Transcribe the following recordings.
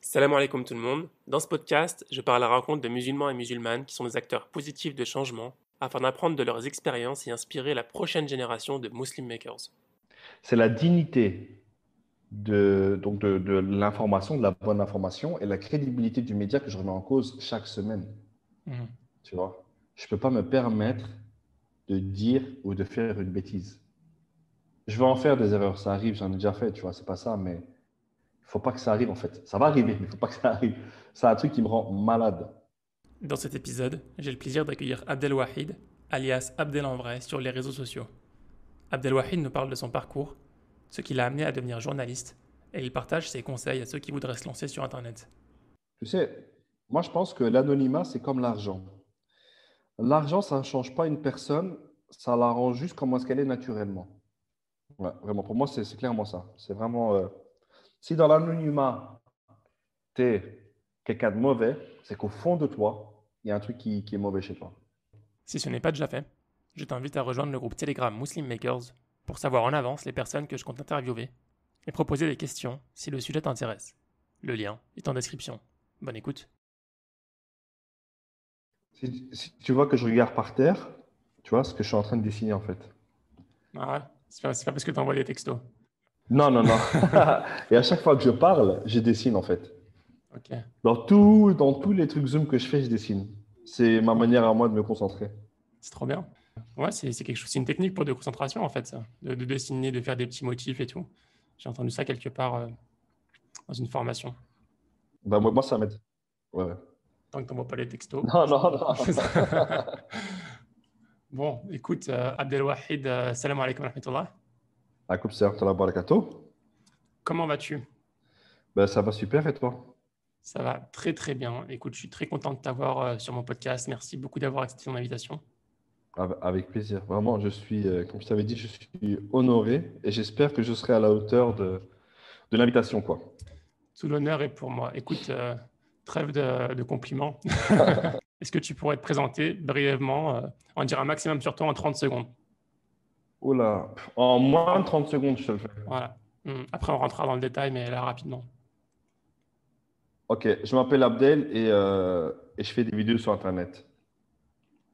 Salam alaikum tout le monde. Dans ce podcast, je parle à la rencontre de musulmans et musulmanes qui sont des acteurs positifs de changement afin d'apprendre de leurs expériences et inspirer la prochaine génération de Muslim Makers. C'est la dignité de l'information, de la bonne information et la crédibilité du média que je remets en cause chaque semaine. Mhm. Tu vois, je ne peux pas me permettre de dire ou de faire une bêtise. Je vais en faire des erreurs, ça arrive, j'en ai déjà fait, tu vois, c'est pas ça, mais il ne faut pas que ça arrive en fait. Ça va arriver, mais il ne faut pas que ça arrive. C'est un truc qui me rend malade. Dans cet épisode, j'ai le plaisir d'accueillir Abdelwahid, alias Abdel en vrai, sur les réseaux sociaux. Abdelwahid nous parle de son parcours, ce qui l'a amené à devenir journaliste, et il partage ses conseils à ceux qui voudraient se lancer sur Internet. Tu sais, moi je pense que l'anonymat, c'est comme l'argent. L'argent, ça ne change pas une personne, ça la rend juste comme ce qu'elle est naturellement. Ouais, vraiment, pour moi, c'est clairement ça. C'est vraiment. Si dans l'anonymat, tu es quelqu'un de mauvais, c'est qu'au fond de toi, il y a un truc qui est mauvais chez toi. Si ce n'est pas déjà fait, je t'invite à rejoindre le groupe Telegram Muslim Makers pour savoir en avance les personnes que je compte interviewer et proposer des questions si le sujet t'intéresse. Le lien est en description. Bonne écoute. Si tu vois que je regarde par terre, tu vois ce que je suis en train de dessiner en fait. Ah ouais, c'est pas parce que t'envoies des textos. Non, non, non. Et à chaque fois que je parle, je dessine en fait. Ok, Dans tous les trucs Zoom que je fais, je dessine. C'est ma ouais, manière à moi de me concentrer. c'est trop bien. Ouais, c'est quelque chose, c'est une technique pour de concentration en fait, ça, de dessiner, de faire des petits motifs et tout. J'ai entendu ça quelque part dans une formation. Bah, moi ça m'aide. Ouais, ouais. Tant que t'envoies pas les textos. Non, non, non. Bon, écoute, Abdelwahid, salam alaikum wa rahmatullah. Akoub salam barakatuh. Comment vas-tu? Ben, ça va super et toi? Ça va très très bien. Écoute, je suis très content de t'avoir sur mon podcast. Merci beaucoup d'avoir accepté mon invitation. Avec plaisir. Vraiment, comme je t'avais dit, je suis honoré et j'espère que je serai à la hauteur de l'invitation, quoi. Tout l'honneur est pour moi. Écoute, trêve de compliments. Est-ce que tu pourrais te présenter brièvement, en dire un maximum sur toi en 30 secondes? Oula, en moins de 30 secondes, je te le fais. Voilà. Après, on rentrera dans le détail, mais là, rapidement. Ok, je m'appelle Abdel et je fais des vidéos sur Internet.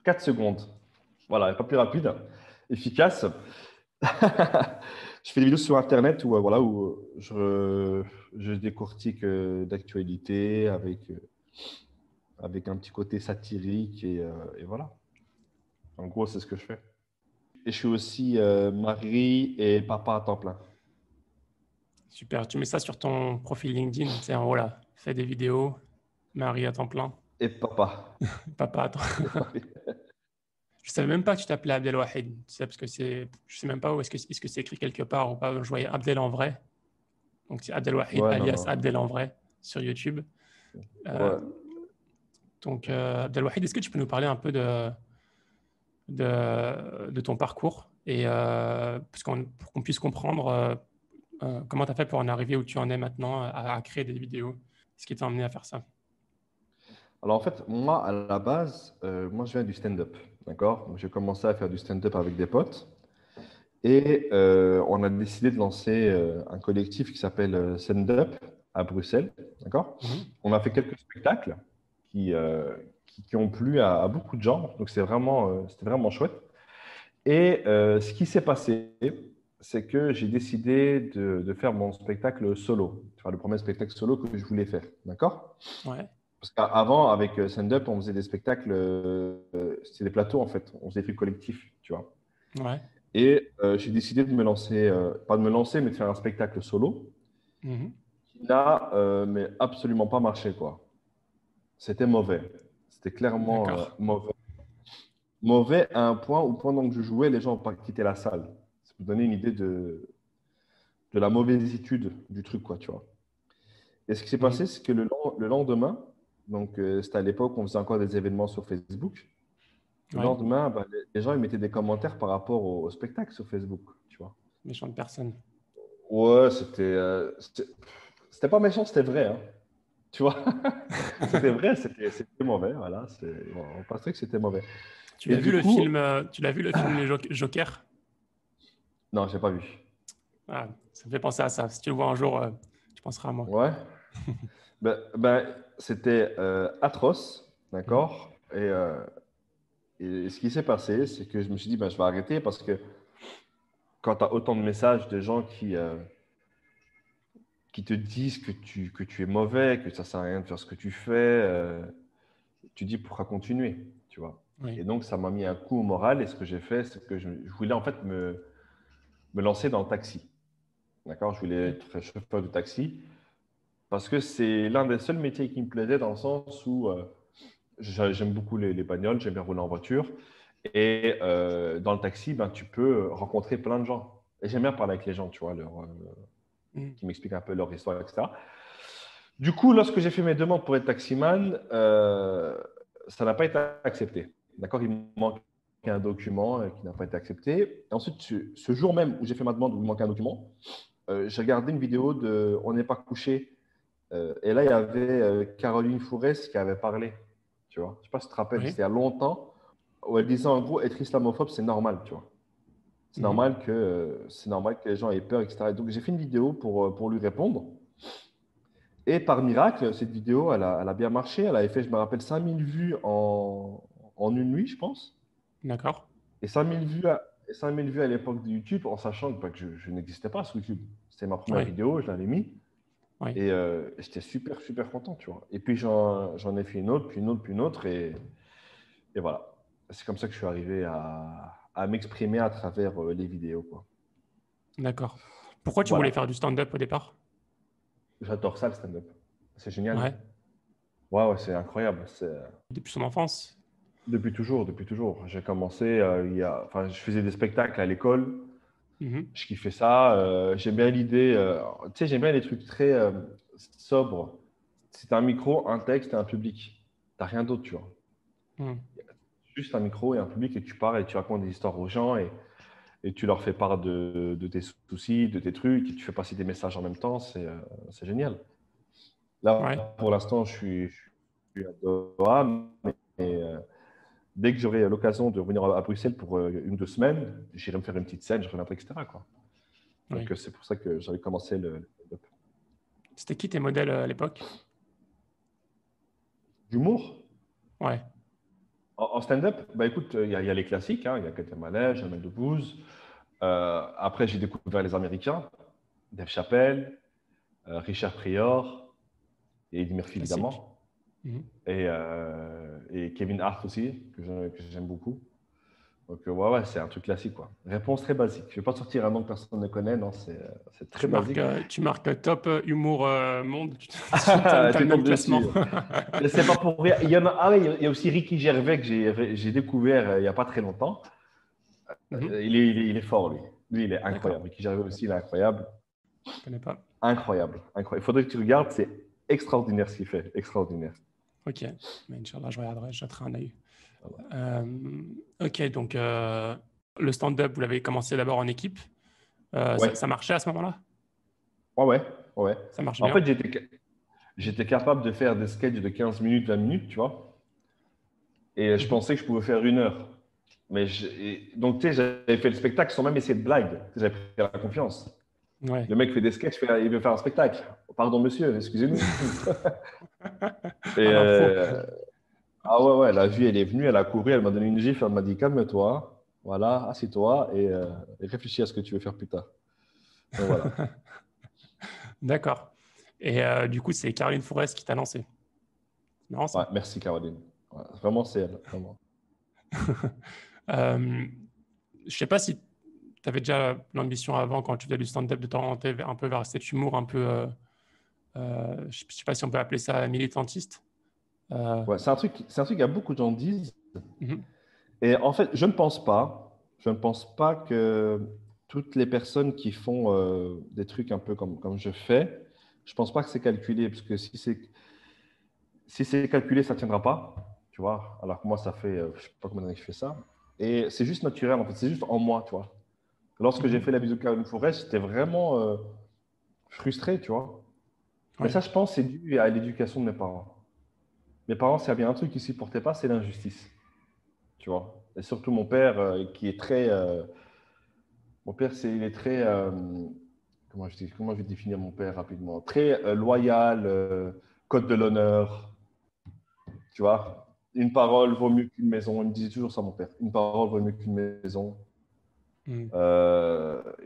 4 secondes. Voilà, pas plus rapide, efficace. Je fais des vidéos sur Internet où je décortique d'actualité avec un petit côté satirique et voilà. En gros, c'est ce que je fais. Et je suis aussi mari et papa à temps plein. Super. Tu mets ça sur ton profil LinkedIn. C'est en haut là. Fais des vidéos. Mari à temps plein. Et papa. Papa à temps. Et papi. Je savais même pas que tu t'appelais Abdelwahid. Tu sais, parce que je sais même pas où est-ce que c'est écrit quelque part ou pas. Je voyais Abdel en vrai. Donc c'est Abdelwahid Ouais, non, alias non. Abdel en vrai sur YouTube. Euh, Ouais. donc Abdelwahid, est-ce que tu peux nous parler un peu de ton parcours et pour qu'on puisse comprendre comment tu as fait pour en arriver où tu en es maintenant à créer des vidéos? Ce qui t'a amené à faire ça? Alors en fait, moi, à la base, moi, je viens du stand-up. D'accord? Donc, j'ai commencé à faire du stand-up avec des potes. Et on a décidé de lancer un collectif qui s'appelle Stand Up à Bruxelles. D'accord? Mhm. On a fait quelques spectacles qui ont plu à beaucoup de gens. Donc c'était vraiment chouette. Et ce qui s'est passé, c'est que j'ai décidé de faire mon spectacle solo. Enfin, le premier spectacle solo que je voulais faire. D'accord? Ouais, Parce qu'avant, avec Stand Up, on faisait des spectacles, c'était des plateaux en fait. On faisait des trucs collectifs, tu vois. ouais. Et j'ai décidé de me lancer, pas de me lancer, mais de faire un spectacle solo Mhm. qui n'a mais absolument pas marché, quoi. C'était mauvais. C'était clairement D'accord. mauvais. Mauvais à un point où pendant que je jouais, les gens n'ont pas quitté la salle. Ça peut donner une idée de la mauvaiseitude du truc, quoi, tu vois. Et ce qui s'est Mhm. passé, c'est que le lendemain, donc c'était à l'époque où on faisait encore des événements sur Facebook. Le Ouais, lendemain, bah, les gens ils mettaient des commentaires par rapport au spectacle sur Facebook, tu vois. méchante personne. Ouais, c'était pas méchant, c'était vrai, hein. Tu vois, c'était vrai, c'était mauvais, voilà. On pensait que c'était mauvais. Tu Et l'as vu du le coup, film, tu l'as vu le film Joker? non, j'ai pas vu. Ah, ça me fait penser à ça. Si tu le vois un jour, tu penseras à moi. Ouais. C'était atroce, d'accord? Et ce qui s'est passé, c'est que je me suis dit, je vais arrêter parce que quand tu as autant de messages de gens qui te disent que tu es mauvais, que ça sert à rien de faire ce que tu fais, tu dis pourquoi continuer, tu vois. Oui. Et donc, ça m'a mis un coup au moral. Et ce que j'ai fait, c'est que je voulais en fait me lancer dans le taxi. D'accord? Je voulais Ok. être chauffeur de taxi parce que c'est l'un des seuls métiers qui me plaisait dans le sens où j'aime beaucoup les bagnoles, j'aime bien rouler en voiture. Et dans le taxi, tu peux rencontrer plein de gens. Et j'aime bien parler avec les gens, tu vois, Mhm. qui m'expliquent un peu leur histoire, etc. Du coup, lorsque j'ai fait mes demandes pour être taximan, ça n'a pas été accepté. D'accord? Il me manque un document qui n'a pas été accepté. Et ensuite, ce jour même où j'ai fait ma demande où il me manquait un document, j'ai regardé une vidéo de On n'est pas couché. Et là, il y avait Caroline Fourest qui avait parlé. Tu vois? Je ne sais pas si tu te rappelles, Oui. c'était il y a longtemps, où elle disait en gros, être islamophobe, c'est normal, tu vois. Mhm. C'est normal que les gens aient peur, etc. Et donc, j'ai fait une vidéo pour lui répondre. Et par miracle, cette vidéo, elle a bien marché. Elle avait fait, je me rappelle, 5000 vues en une nuit, je pense. D'accord. Et 5000 vues et 5000 vues à l'époque de YouTube, en sachant que je n'existais pas sur YouTube. C'était ma première Oui. vidéo, je l'avais mis. Oui. Et j'étais super, super content, tu vois. Et puis, j'en ai fait une autre, puis une autre, puis une autre. Et voilà. C'est comme ça que je suis arrivé à m'exprimer à travers les vidéos, quoi. D'accord. Pourquoi tu voulais Voilà. faire du stand-up au départ? J'adore ça, le stand-up. C'est génial. Ouais. Ouais, ouais, c'est incroyable. Depuis son enfance. Depuis toujours, depuis toujours. J'ai commencé, enfin, je faisais des spectacles à l'école. Mhm. Je kiffais ça. J'aime bien l'idée. Tu sais, j'aime bien les trucs très sobres. C'est un micro, un texte et un public. T'as rien d'autre, tu vois. Mhm. Juste un micro et un public et tu pars et tu racontes des histoires aux gens et tu leur fais part de tes soucis, de tes trucs et tu fais passer des messages en même temps. C'est génial. Ouais. Là, pour l'instant, je suis à Doha, mais dès que j'aurai l'occasion de revenir à Bruxelles pour une ou deux semaines, j'irai me faire une petite scène, je reviendrai, etc., quoi. Oui. Donc, c'est pour ça que j'avais commencé le stand-up. C'était qui tes modèles à l'époque? D'humour? Ouais. En stand-up, écoute, il y a les classiques, hein, il y a Katia Malèche, Jamel Debbouze. Après, j'ai découvert les Américains, Dave Chappelle, Richard Pryor et Eddie Murphy, Classique. évidemment. Mhm. Et Kevin Hart aussi, que j'aime beaucoup. Donc, ouais, ouais, c'est un truc classique, quoi. Réponse très basique. Je ne vais pas sortir un nom que personne ne connaît, non, c'est très basique. Tu marques top humour monde. T'as le Tu même tombes classement. dessus. Mais c'est pas pour rien. Il y a aussi Ricky Gervais que j'ai découvert il n'y a pas très longtemps. Mhm. Il est fort, lui. Lui, il est D'accord. incroyable. Ricky Gervais aussi, il est incroyable. Je connais pas. Incroyable. Incroyable. Il faudrait que tu regardes, c'est extraordinaire ce qu'il fait. Extraordinaire. Ok. Mais Inch'Allah, je regarderai, je jetterai un œil. Ok, donc le stand-up, vous l'avez commencé d'abord en équipe. Ouais. Ça marchait à ce moment-là? Ouais, ouais. Ouais. Ça marche En bien? fait, j'étais capable de faire des sketchs de 15 minutes, 20 minutes, tu vois. Et je Mhm. pensais que je pouvais faire une heure. Donc, tu sais, j'avais fait le spectacle sans même essayer de blague. J'avais pris la confiance. Ouais. Le mec fait des sketchs, il veut faire un spectacle. Pardon, monsieur, excusez-nous. Et À l'impro. ah ouais, ouais, la vie, elle est venue, elle a couru, elle m'a donné une gifle, elle m'a dit calme-toi, voilà, assieds-toi et réfléchis à ce que tu veux faire plus tard. Donc voilà. D'accord. Et du coup, c'est Caroline Fourest qui t'a lancé. C'est marrant Ouais, ça. merci Caroline. Ouais, vraiment, c'est elle, vraiment. Euh, je sais pas si tu avais déjà l'ambition avant, quand tu faisais du stand-up, de t'orienter un peu vers cet humour un peu, je sais pas si on peut appeler ça militantiste. Euh, Ouais, c'est un truc qu'il y a beaucoup de gens disent. mhm, Et en fait, je ne pense pas que toutes les personnes qui font des trucs un peu comme je fais, je ne pense pas que c'est calculé, parce que si c'est calculé, ça ne tiendra pas, tu vois. Alors que moi, ça fait, je ne sais pas combien d'années que je fais ça. Et c'est juste naturel, en fait, c'est juste en moi, tu vois. Lorsque j'ai mhm, fait la vidéo de Caroline Forest, j'étais vraiment frustré, tu vois. Mais ouais, ça, je pense, c'est dû à l'éducation de mes parents. Mes parents, s'il y a bien un truc qu'ils ne supportaient pas, c'est l'injustice, tu vois. Et surtout mon père, qui est très... mon père, il est très... comment je vais définir mon père rapidement? Très loyal, code de l'honneur, tu vois. Une parole vaut mieux qu'une maison. Il me disait toujours ça, mon père. Une parole vaut mieux qu'une maison. Hmm.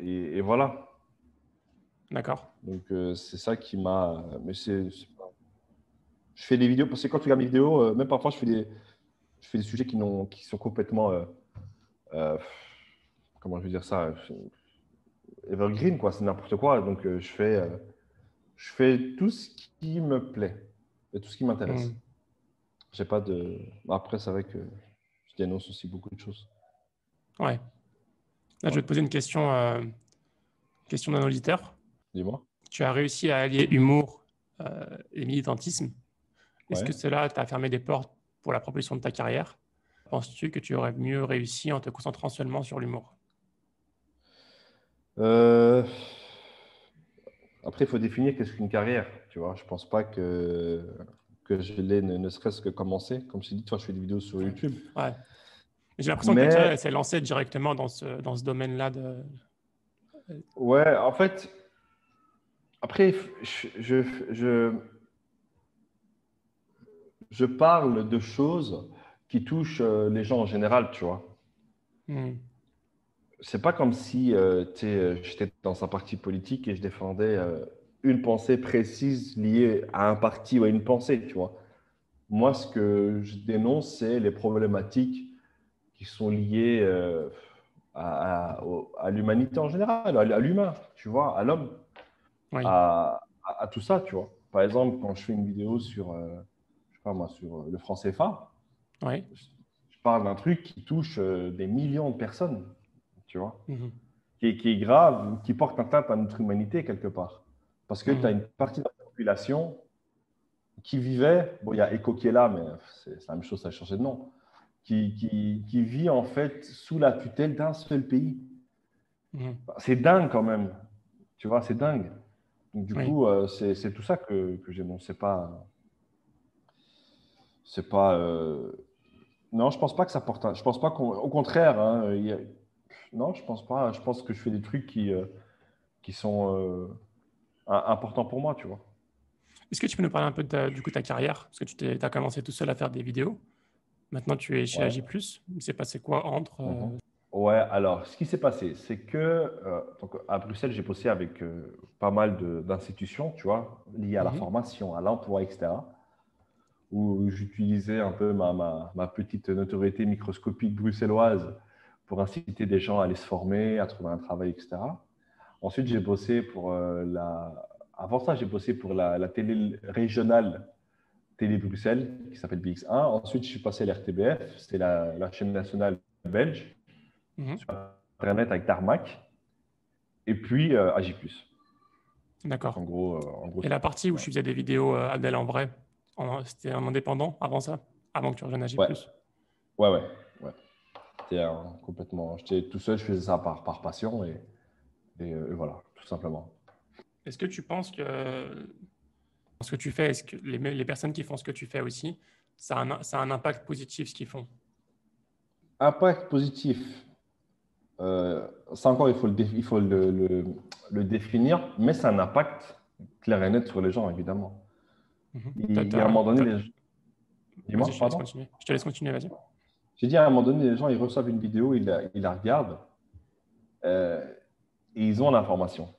Et voilà. D'accord. Donc, c'est ça qui m'a. Mais je fais des vidéos, parce que quand tu regardes mes vidéos, même parfois, je fais des sujets qui sont complètement. Euh, comment je veux dire ça? Evergreen, quoi. C'est n'importe quoi. Donc, je fais tout ce qui me plaît et tout ce qui m'intéresse. Hmm. J'ai pas de. Après, c'est vrai que je dénonce aussi beaucoup de choses. Ouais. Là, je Ouais. vais te poser une question d'un auditeur. Dis-moi. Tu as réussi à allier humour et militantisme. Est-ce que Ouais. cela t'a fermé des portes pour la propulsion de ta carrière? Penses-tu que tu aurais mieux réussi en te concentrant seulement sur l'humour? Euh, Après, il faut définir qu'est-ce qu'une carrière. Tu vois, je pense pas que je l'ai ne serait-ce que commencé. Comme je t'ai dit, toi, je fais des vidéos sur Ouais. YouTube. Ouais. J'ai l'impression que ta carrière Mais elle s'est lancée directement dans ce domaine-là de. ouais, en fait, après, je parle de choses qui touchent les gens en général, tu vois. Hmm. C'est pas comme si tu sais, j'étais dans un parti politique et je défendais une pensée précise liée à un parti ou à une pensée, tu vois. Moi, ce que je dénonce, c'est les problématiques qui sont liées à l'humanité en général, à l'humain, tu vois, à l'homme, Oui. à tout ça, tu vois. Par exemple, quand je fais une vidéo sur, je sais pas moi, sur le franc CFA, Oui. je parle d'un truc qui touche des millions de personnes, tu vois, Mhm. qui est grave, qui porte atteinte à notre humanité quelque part. Parce que tu as Mhm. une partie de la population qui vivait, bon, il y a ECO qui est là, mais c'est la même chose, ça a changé de nom, qui vit en fait sous la tutelle d'un seul pays. Mhm. C'est dingue quand même, tu vois, c'est dingue. Donc, du Oui. coup, c'est tout ça que j'ai. Bon, c'est pas. Non, je pense pas que ça porte. Je pense pas qu'au contraire. Hein, non, je pense pas. Je pense que je fais des trucs qui sont importants pour moi, tu vois. Est-ce que tu peux nous parler un peu du coup, de ta carrière? Parce que tu as commencé tout seul à faire des vidéos. Maintenant, tu es chez Ouais. Agi+. Il s'est passé quoi entre Mhm. Ouais, alors, ce qui s'est passé, c'est que donc, à Bruxelles, j'ai bossé avec pas mal d'institutions, tu vois, liées à la Mhm. formation, à l'emploi, etc., où j'utilisais un peu ma petite notoriété microscopique bruxelloise pour inciter des gens à aller se former, à trouver un travail, etc. Ensuite, j'ai Mhm. bossé pour Avant ça, j'ai bossé pour la télé régionale Télé Bruxelles, qui s'appelle BX1. Ensuite, je suis passé à l'RTBF, c'était la chaîne nationale belge, Mhm. sur Internet avec Tarmac. Et puis, AJ+. D'accord. En gros Et c'est la ça. partie où Ouais, je faisais des vidéos Abdel en vrai, c'était un indépendant avant ça, avant que tu rejoignes Agi+. ouais, ouais. Ouais. J'étais complètement... J'étais tout seul, je faisais ça par passion et voilà, tout simplement. Est-ce que tu penses que ce que tu fais, est-ce que les personnes qui font ce que tu fais aussi, ça a un impact positif ce qu'ils font? Impact positif. Ça encore, il faut le définir, mais ça a un impact clair et net sur les gens, évidemment. Mhm. Il y a un moment donné, Vas-y, dis-moi, je te laisse pardon. continuer. Je te laisse continuer, vas-y. J'ai dit à un moment donné, les gens, ils reçoivent une vidéo, ils la regardent euh, et ils ont l'information.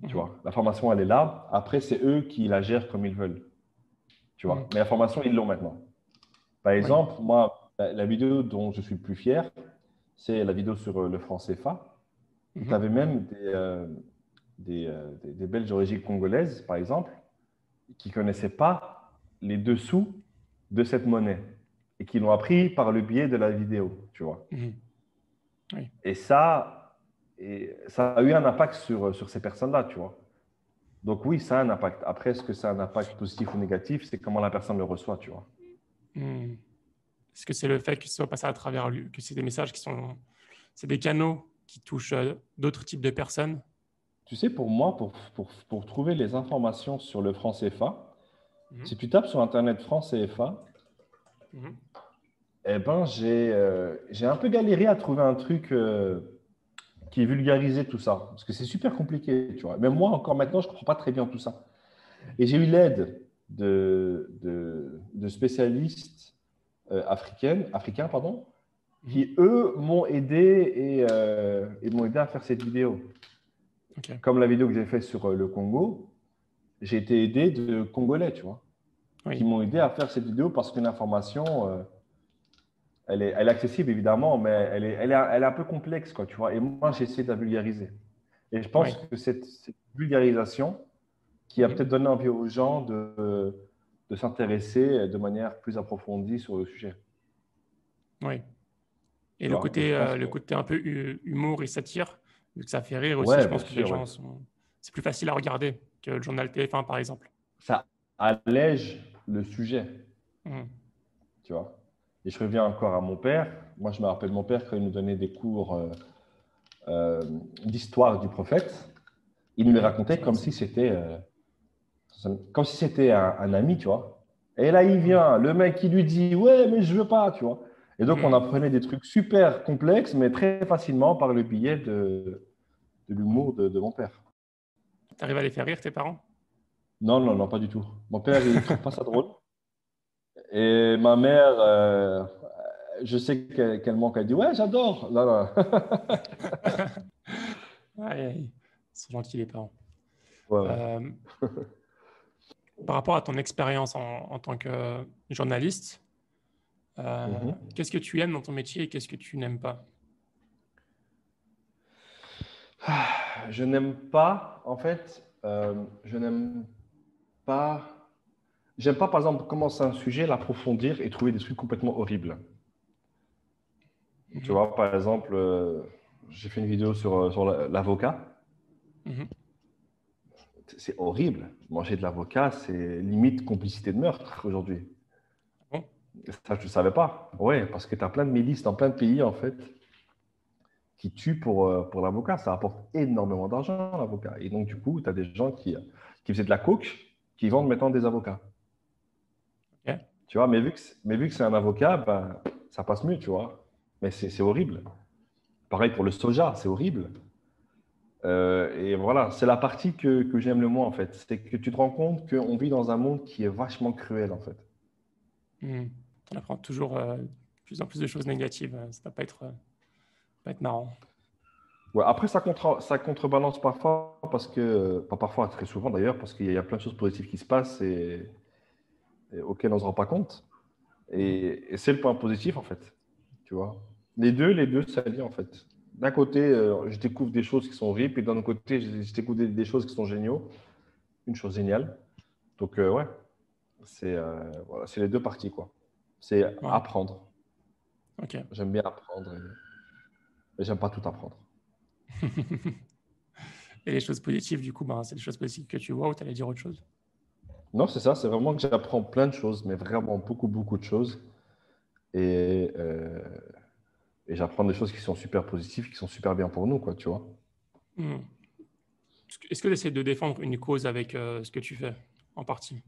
Tu Mhm. vois, l'information, elle est là. Après, c'est eux qui la gèrent comme ils veulent. Tu vois, Mhm. mais l'information, ils l'ont maintenant. Par Oui. exemple, moi, la vidéo dont je suis le plus fier, c'est la vidéo sur le franc CFA. Tu Mhm. avais même des Belges d'origine congolaise, par exemple, qui ne connaissaient pas les dessous de cette monnaie et qui l'ont appris par le biais de la vidéo, tu vois. Mhm. Oui. Et ça a eu un impact sur ces personnes-là, tu vois. Donc oui, ça a un impact. Après, est-ce que ça a un impact positif ou négatif? C'est comment la personne le reçoit, tu vois. Mhm. Est-ce que c'est le fait que ce soit passé à travers lui, que c'est des messages qui sont, c'est des canaux qui touchent d'autres types de personnes? Tu sais, pour moi, pour trouver les informations sur le franc CFA, Mhm. si tu tapes sur Internet franc CFA, Mhm. eh ben, j'ai un peu galéré à trouver un truc qui vulgarisait tout ça. Parce que c'est super compliqué, tu vois. Même moi, encore maintenant, je ne comprends pas très bien tout ça. Et j'ai eu l'aide de spécialistes africains, pardon, qui, eux, m'ont aidé et m'ont aidé à faire cette vidéo. Ok. Comme la vidéo que j'ai faite sur le Congo, j'ai été aidé de Congolais, tu vois, qui Oui. m'ont aidé à faire cette vidéo parce qu'une information, elle est accessible, évidemment, mais elle est un peu complexe, quoi, tu vois. Et moi, j'ai essayé de la vulgariser. Et je pense Oui. que cette vulgarisation qui a peut-être donné envie aux gens de s'intéresser de manière plus approfondie sur le sujet. Oui. Et Tu vois, et je pense le que, côté un peu humour et satire, vu que ça fait rire aussi, ouais, je bien pense que les sûr, ouais. gens sont. C'est plus facile à regarder que le journal TF1, par exemple. Ça allège le sujet, Mhm. tu vois. Et je reviens encore à mon père. Moi, je me rappelle mon père quand il nous donnait des cours euh, d'histoire du prophète. Il nous les Oui, racontait c'est vrai ça. comme si c'était un ami, tu vois. Et là, il Mhm. vient, le mec qui lui dit, ouais, mais je veux pas, tu vois. Et donc, on Mhm. apprenait des trucs super complexes, mais très facilement par le biais de l'humour de mon père. T'arrives à les faire rire, tes parents? Non, non, non, pas du tout. Mon père, il trouve pas ça drôle. Et ma mère, je sais qu'elle manque, elle dit, ouais, j'adore. Non, non. Aïe, aïe. Ils sont gentils, les parents. Ouais, ouais. Euh, Par rapport à ton expérience en tant que journaliste, Mhm. qu'est-ce que tu aimes dans ton métier et qu'est-ce que tu n'aimes pas? Je n'aime pas, en fait, je n'aime pas. J'aime pas, par exemple, commencer un sujet, l'approfondir et trouver des trucs complètement horribles. Tu Mhm. vois, par exemple, j'ai fait une vidéo sur l'avocat. Mhm. C'est horrible. Manger de l'avocat, c'est limite complicité de meurtre aujourd'hui. Bon. Ça, je ne savais pas. Ouais, parce que tu as plein de milices dans plein de pays, en fait, qui tuent pour l'avocat. Ça apporte énormément d'argent, l'avocat. Et donc, du coup, tu as des gens qui faisaient de la coke, qui vendent maintenant des avocats. Ok. Tu vois, mais vu que c'est un avocat, ben, ça passe mieux, tu vois. Mais c'est horrible. Pareil pour le soja, c'est horrible. Et voilà, c'est la partie que j'aime le moins, en fait. C'est que tu te rends compte qu'on vit dans un monde qui est vachement cruel, en fait. Mhm. On apprend toujours de plus en plus de choses négatives. Ça va pas être marrant. Ouais, après, ça contrebalance parfois, parce que, pas parfois, très souvent d'ailleurs, parce qu'il y a plein de choses positives qui se passent et auxquelles on ne se rend pas compte. Mhm. Et c'est le point positif, en fait. Tu vois. Les deux s'allient, en fait. D'un côté, je découvre des choses qui sont horribles, et d'un autre côté, je découvre des choses qui sont géniaux. Une chose géniale. Donc, ouais, voilà, c'est les deux parties, quoi. C'est Ouais. apprendre. Ok. J'aime bien apprendre, mais j'aime pas tout apprendre. Et les choses positives, du coup, ben, c'est les choses positives que tu vois ou tu allais dire autre chose? Non, c'est ça, c'est vraiment que j'apprends plein de choses, mais vraiment beaucoup, beaucoup de choses. Et, euh, et j'apprends des choses qui sont super positives, qui sont super bien pour nous, quoi, tu vois. Mhm. Est-ce que tu essaies de défendre une cause avec ce que tu fais, en partie?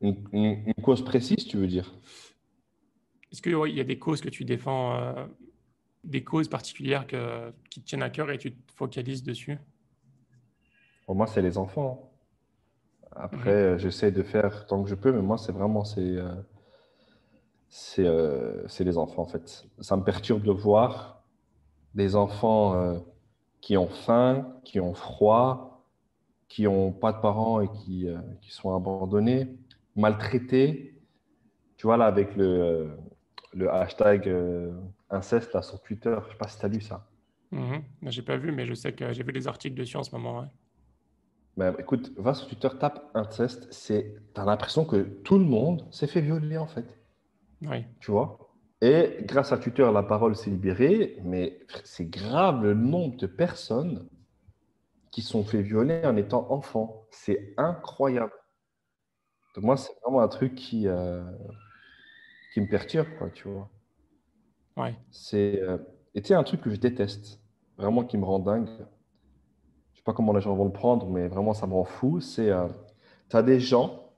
Une cause précise, tu veux dire? Est-ce qu'il y a des causes que tu défends, des causes particulières qui te tiennent à cœur et tu te focalises dessus? Pour moi, c'est les enfants. Après, Mhm. j'essaie de faire tant que je peux, mais moi, c'est vraiment, c'est les enfants, en fait. Ça me perturbe de voir des enfants qui ont faim, qui ont froid, qui n'ont pas de parents et qui sont abandonnés, maltraités. Tu vois, là, avec le hashtag inceste là, sur Twitter, je ne sais pas si tu as lu ça. Mhm. J'ai pas vu, mais je sais que j'ai vu des articles dessus en ce moment. Ouais. Mais écoute, va sur Twitter, tape inceste, tu as l'impression que tout le monde s'est fait violer, en fait. Oui. Tu vois? Et grâce à Twitter, la parole s'est libérée, mais c'est grave le nombre de personnes qui sont fait violer en étant enfants. C'est incroyable. Donc moi, c'est vraiment un truc qui me perturbe, quoi, tu vois. Ouais. Et tu sais, un truc que je déteste, vraiment qui me rend dingue, je sais pas comment les gens vont le prendre, mais vraiment ça me rend fou, c'est, tu as des gens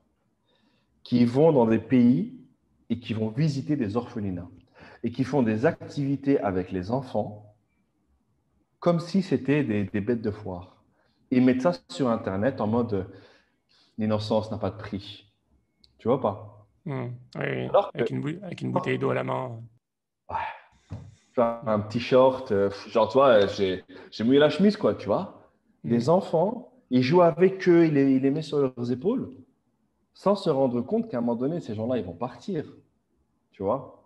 qui vont dans des pays et qui vont visiter des orphelinats et qui font des activités avec les enfants comme si c'était des bêtes de foire. Ils mettent ça sur Internet en mode, l'innocence n'a pas de prix. Tu vois pas? Hmm. Oui, oui. Alors que, Avec une bouteille d'eau à la main. ouais, tu vois, un Hmm. petit short, genre, tu vois, j'ai mouillé la chemise, quoi, tu vois. Hmm. Des enfants, ils jouent avec eux, ils les mettent sur leurs épaules, sans se rendre compte qu'à un moment donné, ces gens-là, ils vont partir, tu vois.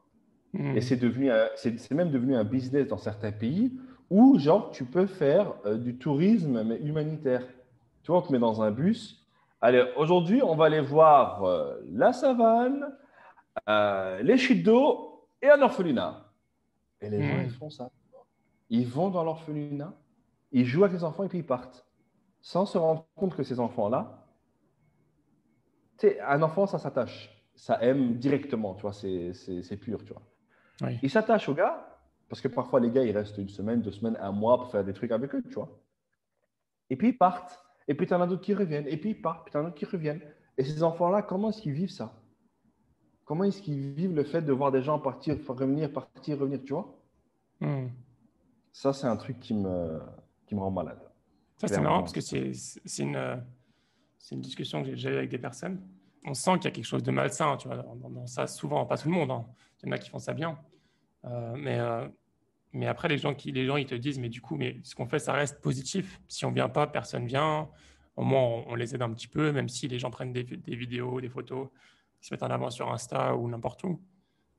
Et Hmm. c'est même devenu un business dans certains pays où, genre, tu peux faire du tourisme, mais humanitaire. Tu vois, on te met dans un bus. Allez, aujourd'hui, on va aller voir la savane, les chutes d'eau et un orphelinat. Et les gens, ils Hmm. font ça. Ils vont dans l'orphelinat, ils jouent avec les enfants et puis ils partent. Sans se rendre compte que ces enfants-là, tu sais, un enfant, ça s'attache. Ça aime directement, tu vois, c'est pur, tu vois. Oui. Ils s'attachent aux gars, parce que parfois les gars, ils restent une semaine, 2 semaines, un mois pour faire des trucs avec eux, tu vois. Et puis ils partent. Et puis tu en as d'autres qui reviennent. Et puis ils partent, puis tu en as d'autres qui reviennent. Et ces enfants-là, comment est-ce qu'ils vivent ça? Comment est-ce qu'ils vivent le fait de voir des gens partir, revenir, tu vois? Hmm. Ça, c'est un truc qui me rend malade. Ça, c'est marrant Clairement. parce que c'est une discussion que j'ai déjà eue avec des personnes. On sent qu'il y a quelque chose de malsain, tu vois, dans ça, souvent, pas tout le monde, hein. Il y en a qui font ça bien. Euh, mais, euh, mais après, les gens, ils te disent, mais du coup, mais ce qu'on fait, ça reste positif. Si on vient pas, personne vient. Au moins, on les aide un petit peu, même si les gens prennent des vidéos, des photos, ils se mettent en avant sur Insta ou n'importe où.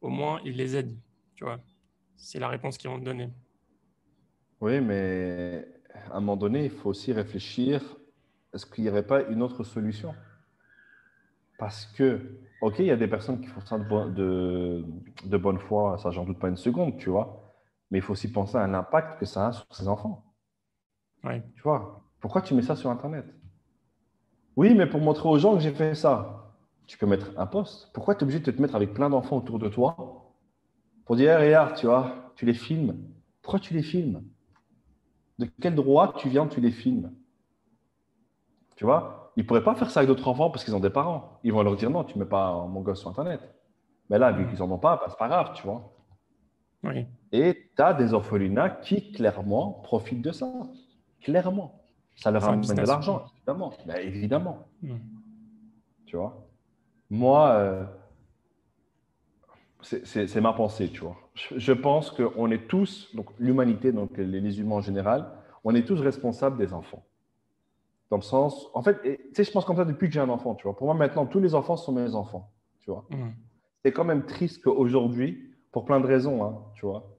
Au moins, ils les aident, tu vois. C'est la réponse qu'ils vont te donner. Oui, mais à un moment donné, il faut aussi réfléchir, est-ce qu'il n'y aurait pas une autre solution? Parce que, OK, il y a des personnes qui font ça de bonne foi, ça, j'en doute pas une seconde, tu vois. Mais il faut aussi penser à l'impact que ça a sur ses enfants. Ouais. Tu vois, pourquoi tu mets ça sur Internet? Oui, mais pour montrer aux gens que j'ai fait ça. Tu peux mettre un post. Pourquoi tu es obligé de te mettre avec plein d'enfants autour de toi pour dire, hey, regarde, tu vois, tu les filmes. Pourquoi tu les filmes? De quel droit tu viens, tu les filmes? Tu vois, ils ne pourraient pas faire ça avec d'autres enfants parce qu'ils ont des parents. Ils vont leur dire non, tu ne mets pas mon gosse sur Internet. Mais là, vu Hmm. qu'ils n'en ont pas, bah, c'est pas grave, tu vois. Oui. Et tu as des orphelinats qui, clairement, profitent de ça. Clairement. Ça leur C'est un amène de business, quoi. l'argent, évidemment. Ben, évidemment, Hmm. tu vois. Moi, c'est ma pensée, tu vois. Je pense qu'on est tous, donc l'humanité, donc les humains en général, on est tous responsables des enfants. Dans le sens, en fait, tu sais, je pense comme ça depuis que j'ai un enfant, tu vois. Pour moi, maintenant, tous les enfants sont mes enfants, tu vois. Hmm. C'est quand même triste qu'aujourd'hui, pour plein de raisons, hein, tu vois,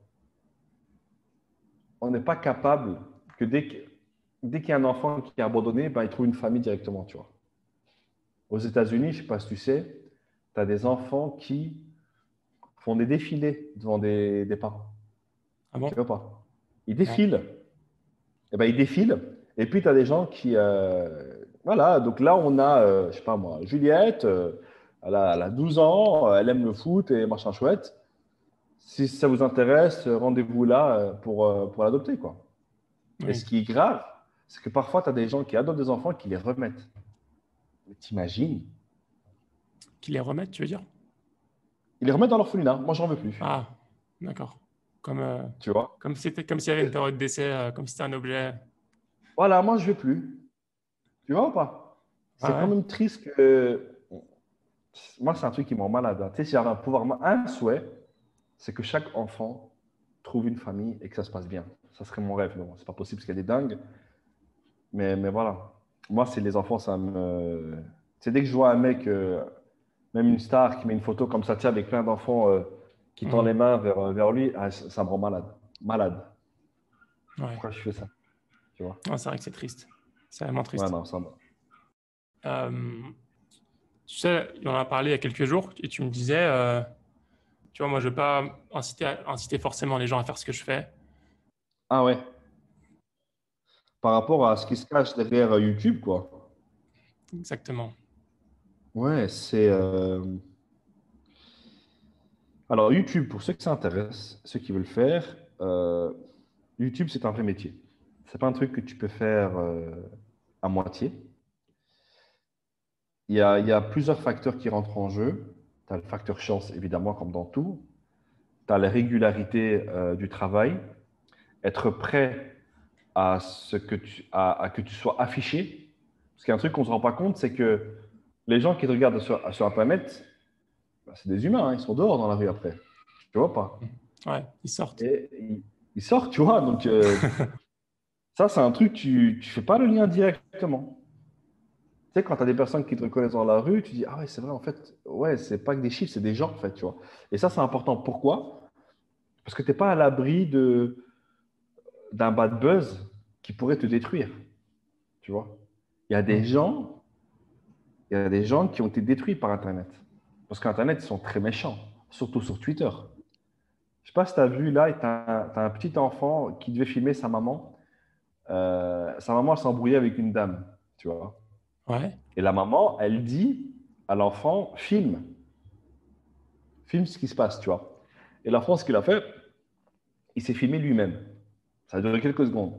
on n'est pas capable que dès qu'il y a un enfant qui est abandonné, ben, il trouve une famille directement, tu vois. Aux États-Unis, je ne sais pas si tu sais, tu as des enfants qui font des défilés devant des parents. Ah Tu bon? vois pas? Ils Non. défilent. Eh ben, ils défilent. Et puis, tu as des gens qui. Voilà, donc là, on a, je sais pas moi, Juliette, elle a 12 ans, elle aime le foot et machin chouette. Si ça vous intéresse, rendez-vous là pour l'adopter, quoi. Et Oui. ce qui est grave, c'est que parfois, tu as des gens qui adoptent des enfants et qui les remettent. Mais t'imagines? Qu'ils les remettent, tu veux dire? Ils les remettent dans l'orphelinat. Moi, j'en veux plus. Ah, d'accord. Comme, euh, Tu vois? comme s'il y avait une période d'essai, comme si c'était un objet. Voilà, moi, je veux plus. Tu vois ou pas? Ah C'est quand ouais? même triste que. Moi, c'est un truc qui me rend malade, hein. Tu sais, si j'avais un souhait, c'est que chaque enfant trouve une famille et que ça se passe bien. Ça serait mon rêve. Non, c'est pas possible parce qu'il y a des dingues. Mais voilà. Moi, c'est les enfants, ça me. C'est dès que je vois un mec, même une star, qui met une photo comme ça, tu sais, avec plein d'enfants qui tend les Hmm. mains vers lui, ah, ça me rend malade. Malade. Ouais. Pourquoi je fais ça? Tu vois? Ah, c'est vrai que c'est triste. C'est vraiment Ouais, triste. non, ça me. Euh, Tu sais, on en a parlé il y a quelques jours et tu me disais, tu vois, moi, je ne veux pas inciter forcément les gens à faire ce que je fais. Ah ouais. Par rapport à ce qui se cache derrière YouTube, quoi. Exactement. Ouais, c'est. Alors, YouTube, pour ceux que ça intéresse, ceux qui veulent faire, YouTube, c'est un vrai métier. C'est pas un truc que tu peux faire à moitié. Il y a plusieurs facteurs qui rentrent en jeu. Tu as le facteur chance, évidemment, comme dans tout. Tu as la régularité du travail, être prêt à ce que à que tu sois affiché. Parce qu'il y a un truc qu'on ne se rend pas compte, c'est que Les gens qui te regardent sur Internet, bah, c'est des humains, hein, ils sont dehors dans la rue après. Tu vois pas? Ouais, ils sortent. Et ils sortent, tu vois. Donc, ça, c'est un truc, tu ne fais pas le lien directement. Tu sais, quand tu as des personnes qui te reconnaissent dans la rue, tu dis, ah ouais, c'est vrai, en fait, ouais, c'est pas que des chiffres, c'est des gens, en fait, tu vois. Et ça, c'est important. Pourquoi? Parce que tu n'es pas à l'abri d'un bad buzz qui pourrait te détruire, tu vois. Il y a des Mm. gens, il y a des gens qui ont été détruits par Internet. Parce qu'Internet, ils sont très méchants, surtout sur Twitter. Je sais pas si tu as vu, là, tu as, un petit enfant qui devait filmer sa maman. Sa maman elle s'est embrouillée avec une dame, tu vois. Ouais, Et la maman, elle dit à l'enfant, filme ce qui se passe, tu vois. Et l'enfant, ce qu'il a fait, il s'est filmé lui-même. Ça a duré quelques secondes.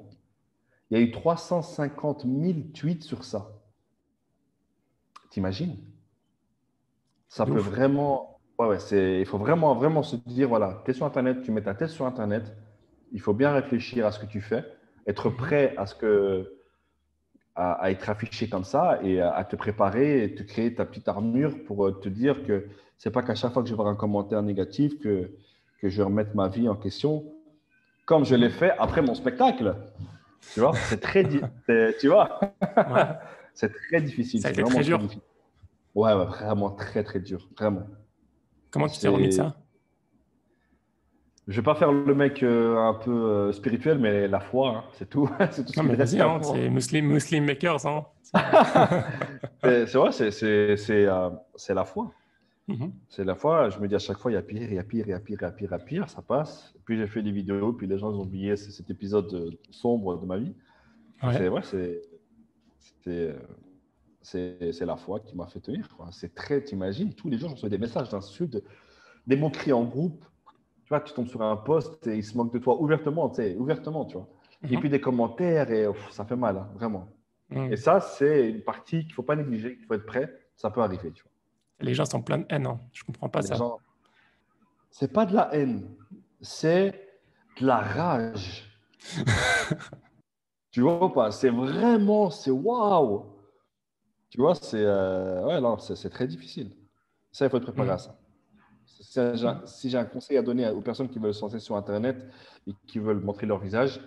Il y a eu 350 000 tweets sur ça. T'imagines? c'est Ça de peut ouf. vraiment. Ouais, ouais, il faut vraiment, vraiment se dire voilà, tu es sur Internet, tu mets ta tête sur Internet. Il faut bien réfléchir à ce que tu fais, être Mhm. prêt à être affiché comme ça et à te préparer et te créer ta petite armure pour te dire que c'est pas qu'à chaque fois que je vais voir un commentaire négatif que je vais remettre ma vie en question, comme je l'ai Mhm. fait après mon spectacle. Tu vois, tu vois, Ouais, c'est très difficile, ça a c'est été vraiment très très dur. difficile. Ouais, ouais, vraiment très, très dur, vraiment. Comment tu t'es remis de C'est, ça? je vais pas faire le mec un peu spirituel, mais la foi, hein, c'est tout, c'est tout ce Non, qui me mais reste vas-y, à hein, moi. c'est Muslim Makers, hein. C'est vrai, c'est la foi. Mhm. C'est la fois, je me dis à chaque fois, il y a pire, il y a pire, il y a pire, il y a pire, il y a pire, ça passe. Puis j'ai fait des vidéos, puis les gens ont oublié cet épisode sombre de ma vie. Et Ouais. c'est, c'est la foi qui m'a fait tenir, quoi. C'est très, t'imagines, tous les jours, je reçois des messages d'insultes, des moqueries en groupe. Tu vois, tu tombes sur un post et ils se moquent de toi ouvertement, tu sais, ouvertement, tu vois. Et puis Mhm. des commentaires et ça fait mal, hein, vraiment. Et Mhm. ça, c'est une partie qu'il ne faut pas négliger, qu'il faut être prêt. Ça peut arriver, tu vois. Les gens sont pleins de haine, hein. Je comprends pas Les ça. gens, c'est pas de la haine, c'est de la rage. Tu vois ou pas? C'est vraiment, c'est waouh. Tu vois, ouais, non, c'est très difficile. Ça, il faut être préparé à Mhm. ça. Si j'ai un conseil à donner aux personnes qui veulent se lancer sur Internet et qui veulent montrer leur visage,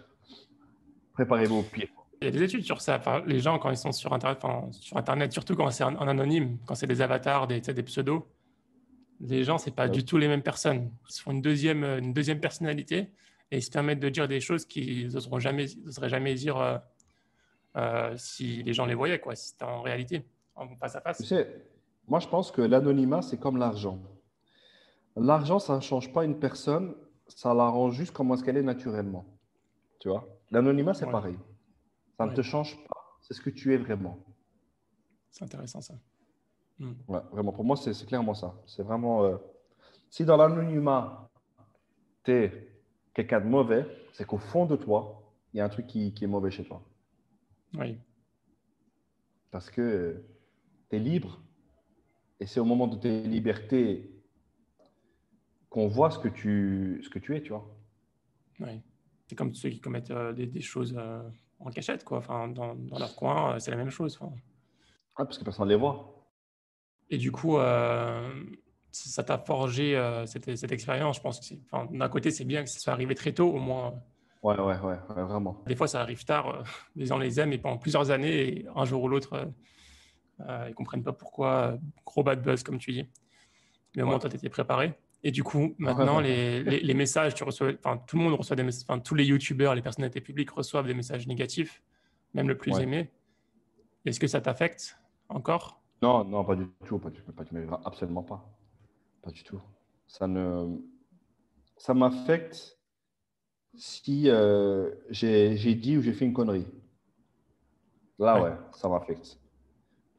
préparez-vous au pire. Il y a des études sur ça. Enfin, les gens, quand ils sont sur Internet, enfin, sur Internet, surtout quand c'est en anonyme, quand c'est des avatars, tu sais, des pseudos, les gens, c'est pas Ouais. du tout les mêmes personnes. Ils se font une deuxième personnalité et ils se permettent de dire des choses qu'ils n'oseraient jamais dire si les gens les voyaient, quoi, si c'était en réalité, en face à Tu face. sais, moi, je pense que l'anonymat, c'est comme l'argent. L'argent, ça ne change pas une personne, ça la rend juste comme est-ce qu'elle est naturellement. Tu vois? L'anonymat, c'est Ouais, pareil. Ça ne te ouais, change pas, c'est ce que tu es vraiment. c'est intéressant ça. Hmm. Ouais, vraiment, pour moi, c'est clairement ça. C'est vraiment. Si dans l'anonymat, tu es quelqu'un de mauvais, c'est qu'au fond de toi, il y a un truc qui est mauvais chez toi. Oui, Parce que tu es libre et c'est au moment de tes libertés qu'on voit ce que tu es, tu vois. oui. C'est comme ceux qui commettent des choses en cachette, quoi. Enfin, dans leur coin, c'est la même chose. Enfin. Ouais, parce que personne ne les voit. Et du coup, ça t'a forgé cette expérience. Je pense que enfin, d'un côté, c'est bien que ça soit arrivé très tôt, au moins. Ouais, ouais, ouais, ouais, vraiment. Des fois, ça arrive tard. Les gens les aiment et pendant plusieurs années, et un jour ou l'autre, ils comprennent pas pourquoi. Gros bad buzz, comme tu dis. Mais au moins, Ouais. toi, tu étais préparé. Et du coup, Ouais, maintenant, ouais. les messages, tu reçois, enfin, tout le monde reçoit des messages, enfin, tous les youtubeurs, les personnalités publiques reçoivent des messages négatifs, même le plus Ouais. aimé. Est-ce que ça t'affecte encore? Non, non, pas du tout, mais absolument pas. Pas du tout. Ça ne, ça m'affecte si j'ai dit ou j'ai fait une connerie. Là, Ouais, ouais, ça m'affecte.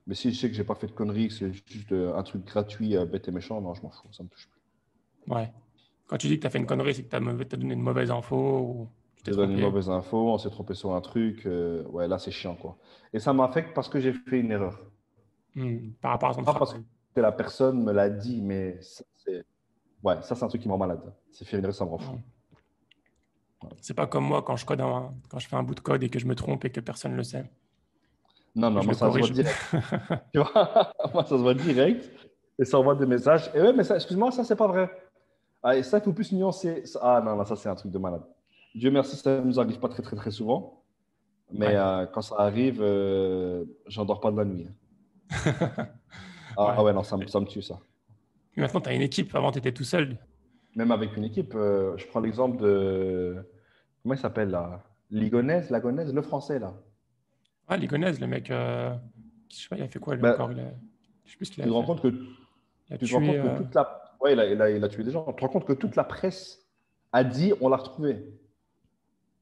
Mais si je sais que j'ai pas fait de conneries, que c'est juste un truc gratuit, bête et méchant, non, je m'en fous, ça me touche plus. ouais. Quand tu dis que tu as fait une connerie, c'est que tu as donné une mauvaise info ou tu t'es Je donne une trompé. mauvaise info, on s'est trompé sur un truc, ouais, là, c'est chiant, quoi. Et ça m'affecte parce que j'ai fait une erreur. Par rapport à son Pas parce travail. que la personne me l'a dit, mais ouais, ça, c'est un truc qui me rend malade. C'est faire une erreur, ça me rend fou. Ouais. C'est pas comme moi quand je fais un bout de code et que je me trompe et que personne ne le sait. Non, que non, je moi, le ça se voit corrige. direct. Tu vois? Moi, ça se voit direct. Et ça envoie des messages. Et ouais, mais ça, excuse-moi, ça, c'est pas vrai. Ah, et ça, il faut plus nuancer. Ah, non, non, ça, c'est un truc de malade. Dieu merci, ça ne nous arrive pas très, très, très souvent. Mais Ouais. quand ça arrive, j'en dors pas de la nuit. Ah Ouais. ouais, non, ça me tue, ça. Mais maintenant, tu as une équipe. Avant, tu étais tout seul. Même avec une équipe, je prends l'exemple de. Comment il s'appelle là? Ligonèse, le français là. Ah, Ligonèse, le mec, je sais pas, il a fait quoi lui Ben, encore? Je sais plus ce qu'il tu a te rends fait. compte que, Il a tu te rends tué. compte que toute la. Ouais, il a tué des gens. Tu te rends compte que toute la presse a dit on l'a retrouvé.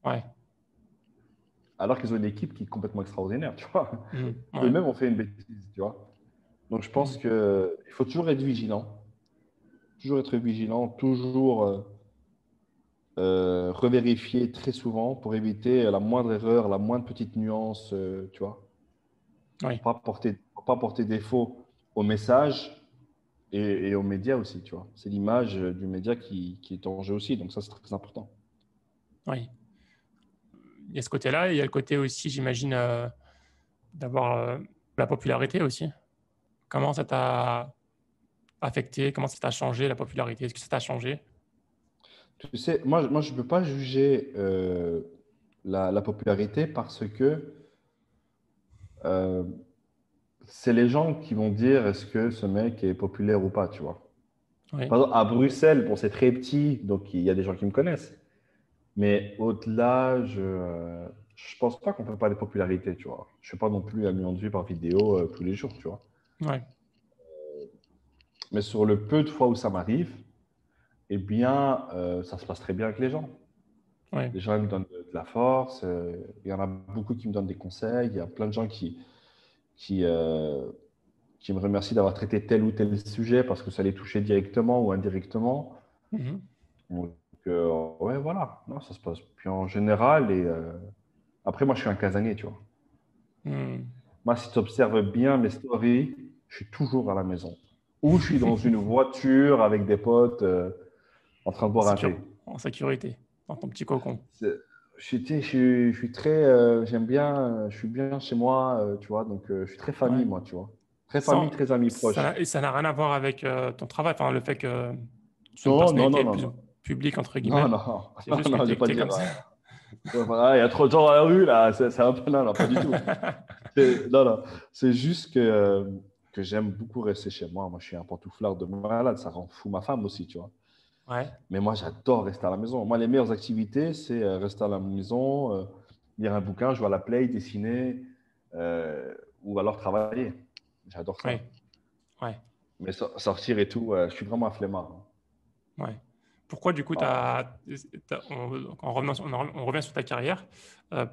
Ouais. Alors qu'ils ont une équipe qui est complètement extraordinaire, tu vois. Ouais. Eux-mêmes ont fait une bêtise, tu vois. Donc je pense Mhm. qu'il faut toujours être vigilant. Toujours être vigilant, toujours revérifier très souvent pour éviter la moindre erreur, la moindre petite nuance, tu vois. Ouais. Pour pas porter défaut au message et aux médias aussi, tu vois. C'est l'image du média qui est en jeu aussi, donc ça, c'est très important. Ouais. Il y a ce côté-là, et il y a le côté aussi, j'imagine, d'avoir la popularité aussi. Comment ça t'a affecté? Comment ça t'a changé la popularité? Est-ce que ça t'a changé? Tu sais, moi je ne peux pas juger la popularité parce que euh, c'est les gens qui vont dire est-ce que ce mec est populaire ou pas, tu vois. Oui. Par exemple, à Bruxelles, bon, c'est très petit, donc il y a des gens qui me connaissent. Mais au-delà, je pense pas qu'on peut parler de popularité, tu vois. Je ne fais pas non plus un million de vues par vidéo tous les jours, tu vois. Ouais. Mais sur le peu de fois où ça m'arrive, eh bien, ça se passe très bien avec les gens. Ouais. Les gens ils me donnent de la force. Il y en a beaucoup qui me donnent des conseils. Il y a plein de gens qui, euh, qui me remercient d'avoir traité tel ou tel sujet parce que ça les touchait directement ou indirectement. Mhm. Donc, ouais, voilà. Non, ça se passe. Puis en général, après, moi, je suis un casanier, tu vois. Mhm. Moi, si tu observes bien mes stories, je suis toujours à la maison. Ou je suis dans une voiture avec des potes en train de En boire un thé. en sécurité, dans ton petit cocon. C'est- je suis très, j'aime bien, je suis bien chez moi, tu vois, donc je suis très famille, Ouais. moi, tu vois. Très famille, très amis proches. Et ça n'a rien à voir avec ton travail, enfin, le fait que tu sois une Non, non, non, personnalité non, plus non. publique, entre Non, guillemets. non, C'est non, juste que non, je tu vais pas es dire. comme ça. Ouais, voilà, il y a trop de gens dans la rue, là, c'est un peu. Non, non, pas du tout. Non, non. C'est juste que j'aime beaucoup rester chez moi. Moi, je suis un pantouflard de malade. Ça rend fou ma femme aussi, tu vois. Ouais. Mais moi, j'adore rester à la maison. Moi, les meilleures activités, c'est rester à la maison, lire un bouquin, jouer à la play, dessiner, euh, ou alors travailler. J'adore ça. Ouais. Ouais. Mais sortir et tout, je suis vraiment un flemmard, hein. Ouais. Pourquoi, du coup, Ah. en revenant on revient sur ta carrière,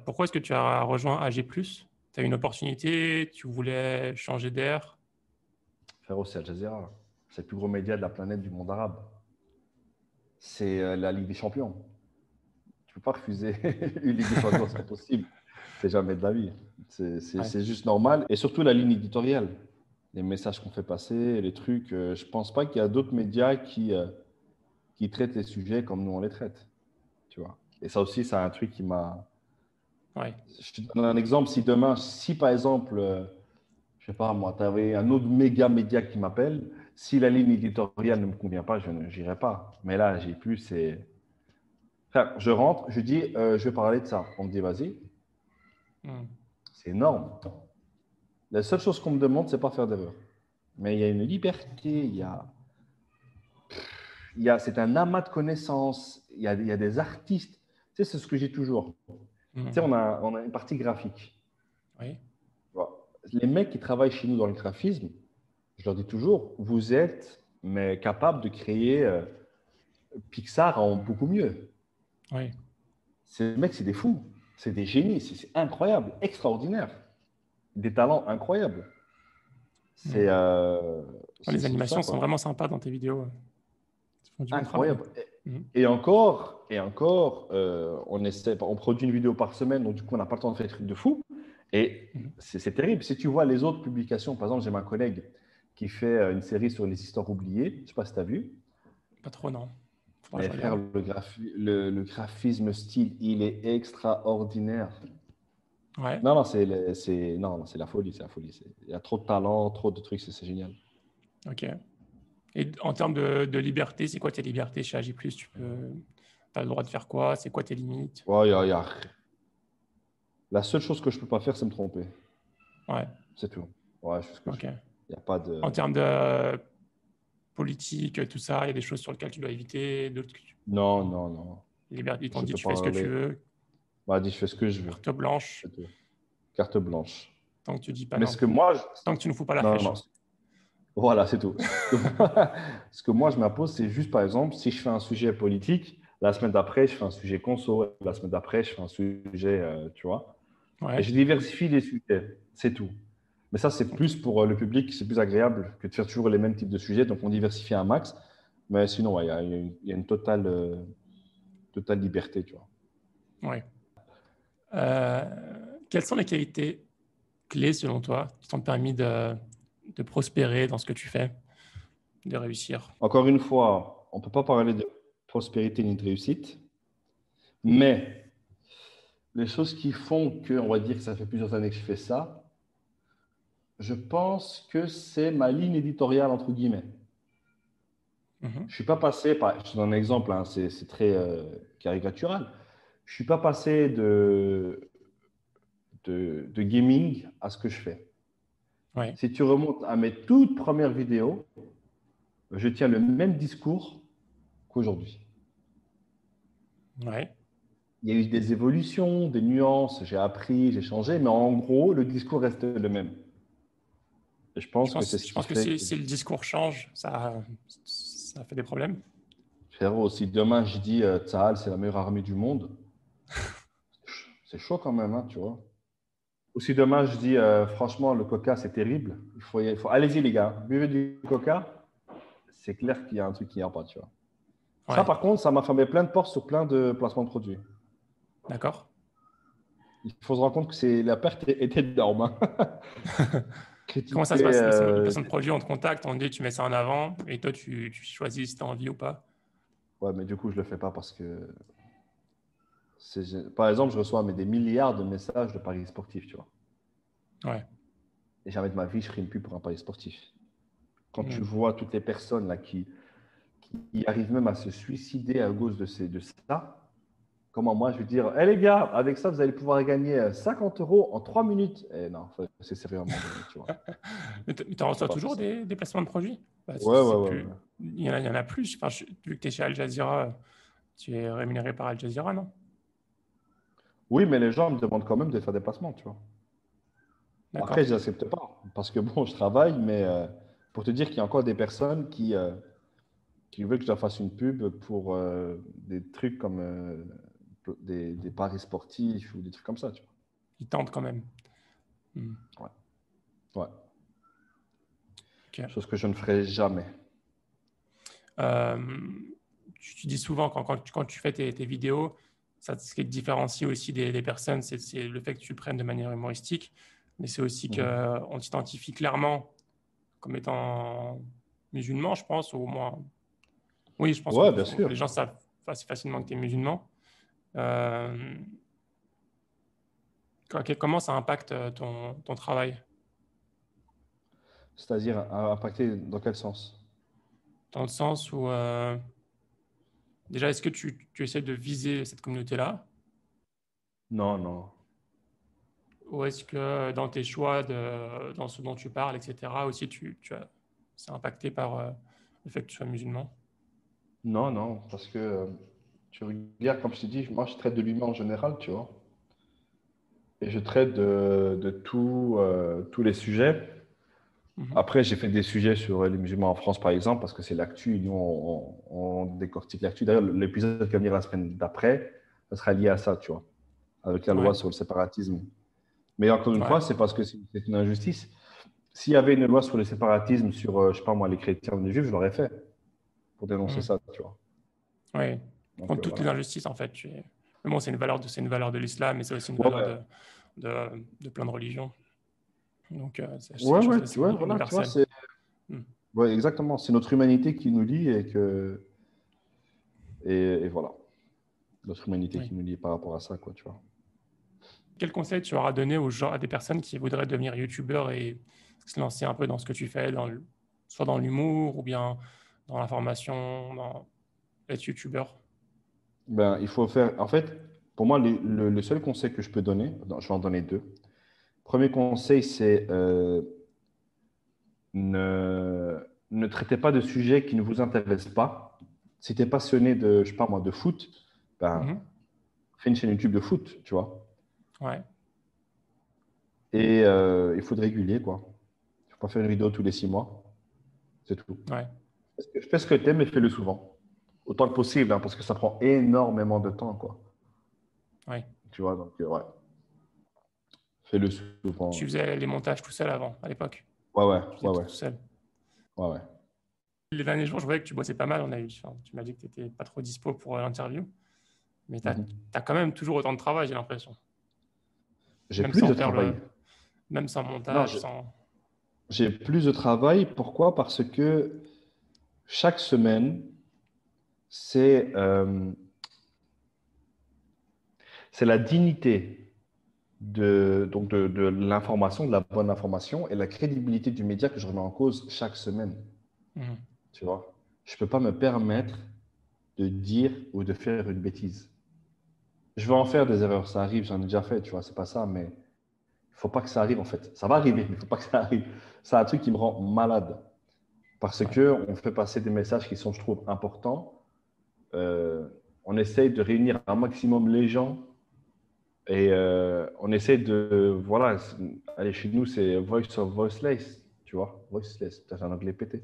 pourquoi est-ce que tu as rejoint AG+? Tu as eu une opportunité, tu voulais changer d'air? Frérot, c'est Al Jazeera. C'est le plus gros média de la planète du monde arabe. C'est la Ligue des Champions. Tu peux pas refuser une Ligue des Champions, c'est pas possible. C'est jamais de la vie. Ouais. C'est juste normal. Et surtout la ligne éditoriale. Les messages qu'on fait passer, les trucs. Je pense pas qu'il y a d'autres médias qui traitent les sujets comme nous on les traite. Tu vois. Et ça aussi, c'est un truc qui m'a. Ouais. Je te donne un exemple. Si demain, si par exemple, je sais pas moi, tu avais un autre méga média qui m'appelle, si la ligne éditoriale ne me convient pas, je n'irai pas. Mais là, j'ai plus, c'est. Frère, je rentre, je dis, je vais parler de ça. On me dit, vas-y. Hmm. C'est énorme. La seule chose qu'on me demande, c'est pas faire d'erreur. Mais il y a une liberté, c'est un amas de connaissances, il y a des artistes. Tu sais, c'est ce que j'ai toujours. Tu sais, Hmm. on a une partie graphique. Oui. Tu vois. Les mecs qui travaillent chez nous dans le graphisme, je leur dis toujours, vous êtes mais capable de créer Pixar en beaucoup mieux. Oui. Ces mecs, c'est des fous, c'est des génies, c'est incroyable, extraordinaire, des talents incroyables. Hmm. C'est Ouais, les tout ça, animations sont quoi. vraiment sympas dans tes vidéos. Ils font du bon travail. Incroyable. Hmm. Et encore, on produit une vidéo par semaine, donc du coup, on n'a pas le temps de faire des trucs de fou. Et Hmm. c'est terrible. Si tu vois les autres publications, par exemple, j'ai ma collègue qui fait une série sur les histoires oubliées. Je ne sais pas si tu as vu. Pas trop, non. Faudra que Mais je frère, regarde. le graphisme style, il est extraordinaire. Ouais, Non, non, non, c'est la folie, c'est la folie. Il y a trop de talent, trop de trucs, c'est génial. ok. Et en termes de liberté, c'est quoi tes libertés chez AG+, t'as le droit de faire quoi? C'est quoi tes limites? Ouais, La seule chose que je peux pas faire, c'est me tromper. Ouais, C'est tout. Ouais, c'est ce que je ok. fais. Il n'y a pas de. En termes de politique, tout ça, il y a des choses sur lesquelles tu dois éviter, d'autres Non, non, non. libertés, ils t'ont Je dit peux tu fais ce que tu parler. veux, Bah, dis, je fais ce que je veux. carte blanche, C'est tout. Carte blanche. tant que tu dis pas Mais ce que moi. tant que tu ne fous pas la Non, non, flèche. non. Voilà, c'est tout. Ce que moi, je m'impose, c'est juste, par exemple, si je fais un sujet politique, la semaine d'après, je fais un sujet conso. La semaine d'après, je fais un sujet, tu vois. Et Ouais, je diversifie les sujets. C'est tout. Mais ça, c'est ok. plus pour le public, c'est plus agréable que de faire toujours les mêmes types de sujets. Donc, on diversifie un max. Mais sinon, ouais, il y a une totale liberté, tu vois. Ouais. Quelles sont les qualités clés, selon toi, qui t'ont permis de prospérer dans ce que tu fais, de réussir? Encore une fois, on ne peut pas parler de prospérité ni de réussite, mais les choses qui font que, on va dire que ça fait plusieurs années que je fais ça, je pense que c'est ma ligne éditoriale, entre guillemets. Mhm. Je ne suis pas passé, je te donne un exemple, hein, c'est très caricatural. Je ne suis pas passé de gaming à ce que je fais. Ouais, Si tu remontes à mes toutes premières vidéos, je tiens le même discours qu'aujourd'hui. ouais. Il y a eu des évolutions, des nuances, j'ai appris, j'ai changé, mais en gros, le discours reste le même. Et je pense que c'est ce Je qui pense que fait que, si le discours change, ça fait des problèmes. frérot, si demain je dis Tsahal, c'est la meilleure armée du monde, c'est chaud quand même, hein, tu vois. Ou si demain je dis franchement, le coca, c'est terrible, allez-y les gars, buvez du coca, c'est clair qu'il y a un truc qui n'y a pas, tu vois. Ça, Ouais, par contre, ça m'a fermé plein de portes sur plein de placements de produits. d'accord. Il faut se rendre compte que la perte était énorme, hein. Comment ça se Critiquer. passe? Les personnes de produit, on te contacte, on te dit tu mets ça en avant, et toi, tu choisis si tu as envie ou pas. Ouais, mais du coup, je le fais pas parce que. Par exemple, je reçois des milliards de messages de paris sportifs, tu vois. Ouais. Et jamais de ma vie, je ferai une pub pour un pari sportif. Quand tu Mm. vois toutes les personnes là qui arrivent même à se suicider à cause de ça, comment moi je vais dire, hé les gars, avec ça, vous allez pouvoir gagner 50 euros en 3 minutes. Et non, c'est sérieux à un moment donné, tu vois. Mais tu Je peux reçois pas faire toujours ça. des placements de produits? Bah, Ouais, ouais, c'est ouais, plus... ouais. il y en a plus. Enfin, vu que tu es chez Al Jazeera, tu es rémunéré par Al Jazeera, non? Oui, mais les gens me demandent quand même de faire des placements, tu vois. Après, D'accord. je n'accepte pas parce que bon, je travaille, mais pour te dire qu'il y a encore des personnes qui veulent que je leur fasse une pub pour des trucs comme des paris sportifs ou des trucs comme ça, tu Ils tentent quand même. Mm. vois. Ouais. Ouais. Ok. Chose que je ne ferai jamais. Euh, tu dis souvent quand tu fais tes vidéos, ça, ce qui te différencie aussi des personnes, c'est le fait que tu le prennes de manière humoristique, mais c'est aussi Mhm. qu'on t'identifie clairement comme étant musulman, je pense, ou au moins. Oui, je pense que Ouais, bien les sûr. gens savent assez facilement que tu es musulman. Euh, comment ça impacte ton travail? C'est-à-dire impacter dans quel sens? Dans le sens où, déjà, est-ce que tu essaies de viser cette communauté-là? Non, non. Ou est-ce que dans tes choix, dans ce dont tu parles, etc., aussi, c'est impacté par le fait que tu sois musulman? Non, non, parce que tu regardes, comme je t'ai dit, moi je traite de l'humain en général, tu vois. Et je traite de tous les sujets. Mhm. Après, j'ai fait des sujets sur les musulmans en France, par exemple, parce que c'est l'actu. Nous, on décortique l'actu. D'ailleurs, l'épisode qui va venir la semaine d'après, ça sera lié à ça, tu vois, avec la loi Ouais, sur le séparatisme. Mais encore une ouais. fois, c'est parce que c'est une injustice. S'il y avait une loi sur le séparatisme, sur, je sais pas moi, les chrétiens ou les juifs, je l'aurais fait pour dénoncer Mhm. ça, tu vois. Ouais. Donc, Contre toutes les voilà. injustices, en fait. Mais bon, c'est une valeur de l'islam, mais c'est aussi une valeur Ouais, de plein de religions. Donc, c'est ouais, des choses ouais, assez ouais, voilà, tu vois, universelles. Mhm. ouais, exactement. C'est notre humanité qui nous lie et voilà. Notre humanité Oui. qui nous lie par rapport à ça, quoi, tu vois. quel conseil tu auras donné aux gens, à des personnes qui voudraient devenir youtubeurs et se lancer un peu dans ce que tu fais, soit dans l'humour ou bien dans l'information, dans être youtubeur? Ben, il faut faire. En fait, pour moi, le seul conseil que je peux donner, non, je vais en donner deux. Premier conseil, c'est ne, ne traitez pas de sujets qui ne vous intéressent pas. Si tu es passionné de, je sais pas moi, de foot, ben, Mhm. fais une chaîne YouTube de foot, tu vois. Ouais, Et il faut de régulier, quoi. Il ne faut pas faire une vidéo tous les 6 mois. C'est tout. ouais, Fais ce que tu aimes et fais-le souvent. Autant que possible, hein, parce que ça prend énormément de temps, quoi. ouais. Tu vois, donc, ouais. Fais-le Tu souvent. faisais les montages tout seul avant, à l'époque. Ouais, ouais, Tu faisais ouais, tout ouais. tout seul. Ouais, ouais. Les derniers jours, je voyais que tu bossais pas mal. Enfin, tu m'as dit que tu n'étais pas trop dispo pour l'interview, mais tu Mhm. as, quand même toujours autant de travail, j'ai l'impression. J'ai Même plus sans de faire travail. même sans Non, montage, sans. j'ai plus de travail. Pourquoi? Parce que chaque semaine, c'est c'est la dignité de l'information, de la bonne information et la crédibilité du média que je remets en cause chaque semaine. Mhm. Tu vois? Je ne peux pas me permettre de dire ou de faire une bêtise. Je vais en faire des erreurs, ça arrive, j'en ai déjà fait, tu vois, c'est pas ça, mais il faut pas que ça arrive en fait. Ça va arriver, mais il faut pas que ça arrive. C'est un truc qui me rend malade parce Ouais, que on fait passer des messages qui sont, je trouve, importants. Euh, on essaye de réunir un maximum les gens et on essaie de, voilà, allez, chez nous, c'est voice of voiceless, tu vois, voiceless, putain, j'ai un anglais pété.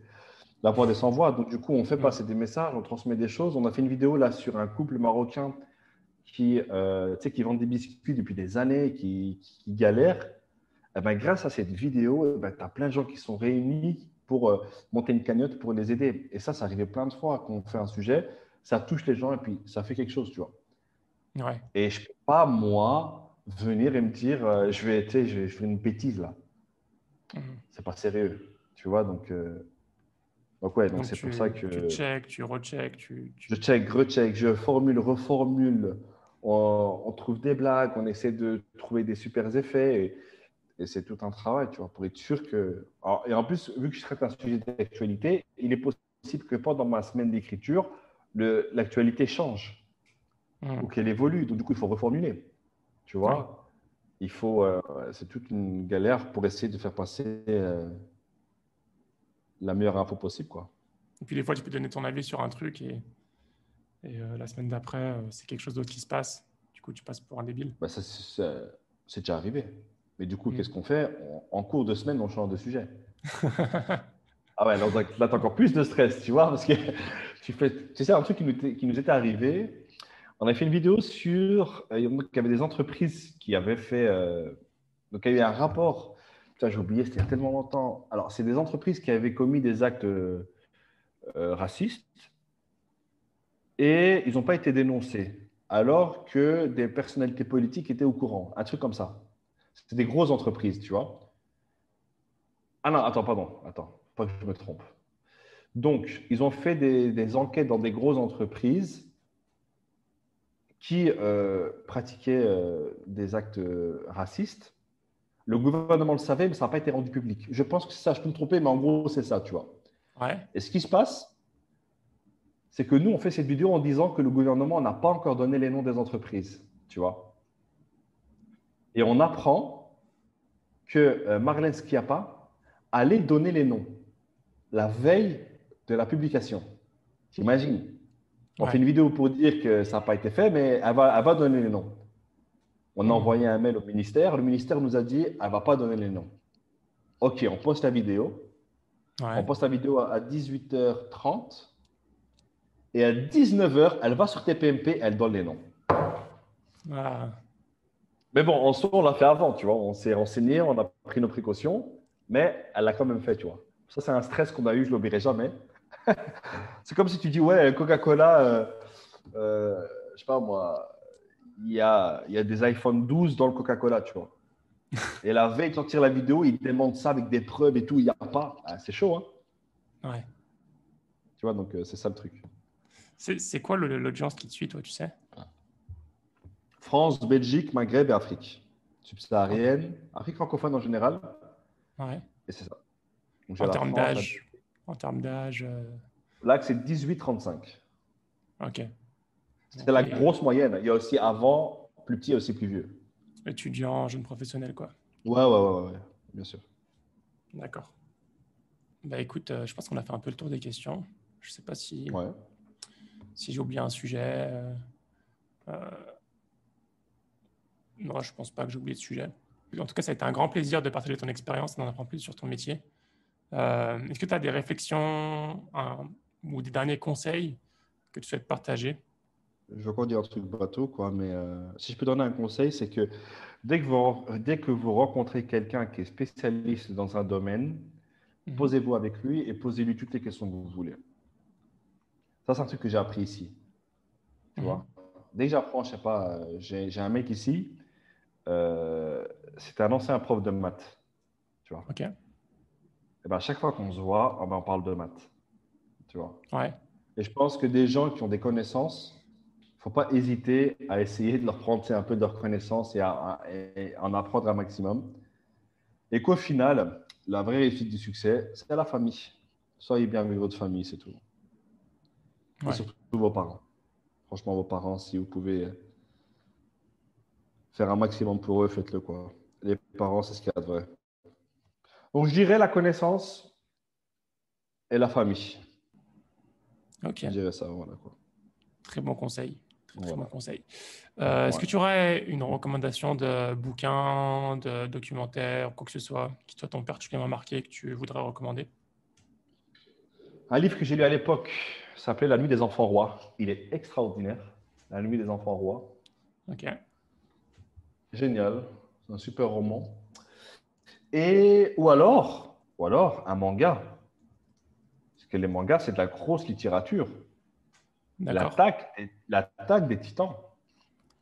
La voix des sans-voix. Donc, du coup, on fait Mhm. passer des messages, on transmet des choses. On a fait une vidéo là sur un couple marocain tu sais, qui vend des biscuits depuis des années, qui galèrent. Eh ben, grâce à cette vidéo, eh ben, tu as plein de gens qui sont réunis pour monter une cagnotte pour les aider. Et ça arrivait plein de fois quand on fait un sujet. Ça touche les gens et puis ça fait quelque chose, tu vois. Ouais. Et je ne peux pas, moi, venir et me dire, tu sais, je vais faire une bêtise là. Mhm. C'est pas sérieux, tu vois. Donc ouais, donc Donc c'est pour ça tu que check, tu recheck, je check, recheck, je formule, reformule. On trouve des blagues, on essaie de trouver des super effets. Et c'est tout un travail, tu vois, pour être sûr que. Alors, et en plus, vu que je traite un sujet d'actualité, il est possible que pendant ma semaine d'écriture, l'actualité change ou Mhm. qu'elle évolue. Donc, du coup, il faut reformuler. Tu Ouais. vois, il faut. C'est toute une galère pour essayer de faire passer la meilleure info possible, quoi. Et puis des fois, tu peux donner ton avis sur un truc et la semaine d'après, c'est quelque chose d'autre qui se passe. Du coup, tu passes pour un débile. Bah, c'est déjà arrivé. Mais du coup, qu'est-ce Mhm. qu'on fait? En cours de semaine, on change de sujet. Ah ouais, là, t'as encore plus de stress, tu vois, parce que tu sais, un truc qui nous était arrivé, on a fait une vidéo sur, il y avait des entreprises qui avaient fait, donc il y a eu un rapport, putain, j'ai oublié, c'était il y a tellement longtemps. Alors, c'est des entreprises qui avaient commis des actes racistes et ils n'ont pas été dénoncés, alors que des personnalités politiques étaient au courant, un truc comme ça. C'était des grosses entreprises, tu vois. Ah non, attends, pardon, attends, faut pas que je me trompe. Donc, ils ont fait des enquêtes dans des grosses entreprises qui pratiquaient des actes racistes. Le gouvernement le savait, mais ça n'a pas été rendu public. Je pense que c'est ça, je peux me tromper, mais en gros, c'est ça, tu vois. Ouais. Et ce qui se passe, c'est que nous, on fait cette vidéo en disant que le gouvernement n'a pas encore donné les noms des entreprises, tu vois. Et on apprend que Marlène Schiappa allait donner les noms la veille de la publication. T'imagines? On fait Ouais. une vidéo pour dire que ça n'a pas été fait, mais elle va donner les noms. On a Mhm. envoyé un mail au ministère. Le ministère nous a dit, elle ne va pas donner les noms. OK, on poste la vidéo. On Ouais. poste la vidéo à 18h30. Et à 19h, elle va sur TPMP, elle donne les noms. Ah. Mais bon, en soi, on l'a fait avant, tu vois. On s'est renseigné, on a pris nos précautions, mais elle l'a quand même fait, tu vois. Ça, c'est un stress qu'on a eu, je ne l'oublierai jamais. C'est comme si tu dis, ouais, Coca-Cola, je sais pas moi, il y a des iPhone 12 dans le Coca-Cola, tu vois. Et la veille de sortir la vidéo, il demande ça avec des preuves et tout, il n'y a pas. Ah, c'est chaud, hein. Ouais. Tu vois, donc c'est ça le truc. C'est quoi l'audience qui te suit, toi, tu sais? France, Belgique, Maghreb et Afrique. subsaharienne, Afrique francophone en général, Ouais. et c'est ça. Donc, j'ai En la termes France, d'âge. En termes d'âge. là, c'est 18-35. Ok. C'est Donc la les grosse moyenne. Il y a aussi avant, plus petit, et aussi plus vieux. étudiants, jeunes professionnels, quoi. Ouais, bien sûr. D'accord. Bah écoute, je pense qu'on a fait un peu le tour des questions. Je sais pas Ouais. si j'ai oublié un sujet. Euh, non, je pense pas que j'ai oublié de sujet. En tout cas, ça a été un grand plaisir de partager ton expérience et d'en apprendre plus sur ton métier. Est-ce que tu as des réflexions ou des derniers conseils que tu souhaites partager? Je vais encore dire un truc bateau, quoi, mais si je peux donner un conseil, c'est que dès que vous rencontrez quelqu'un qui est spécialiste dans un domaine, Mhm. posez-vous avec lui et posez-lui toutes les questions que vous voulez. Ça, c'est un truc que j'ai appris ici, tu Mhm. vois. Dès que j'apprends, je sais pas, j'ai un mec ici, c'était un ancien prof de maths, tu vois. Ok. Et ben, à chaque fois qu'on se voit, on parle de maths, tu vois. Ouais. Et je pense que des gens qui ont des connaissances, il ne faut pas hésiter à essayer de leur prendre un peu de leurs connaissances et en apprendre un maximum. Et qu'au final, la vraie réussite du succès, c'est la famille. Soyez bien avec votre famille, c'est tout. Et Ouais. surtout vos parents. Franchement, vos parents, si vous pouvez faire un maximum pour eux, faites-le, quoi. Les parents, c'est ce qu'il y a de vrai. Donc, je dirais la connaissance et la famille. Ok. Je dirais ça, voilà, quoi. Très bon conseil. Très, très bon Voilà. conseil. Est-ce Ouais. que tu aurais une recommandation de bouquin, de documentaire, quoi que ce soit, qui toi t'ont particulièrement marqué, que tu voudrais recommander? Un livre que j'ai lu à l'époque s'appelait La Nuit des enfants rois. Il est extraordinaire. La Nuit des enfants rois. Ok. Génial. C'est un super roman. Ou alors un manga. Parce que les mangas, c'est de la grosse littérature. D'accord. L'attaque des titans.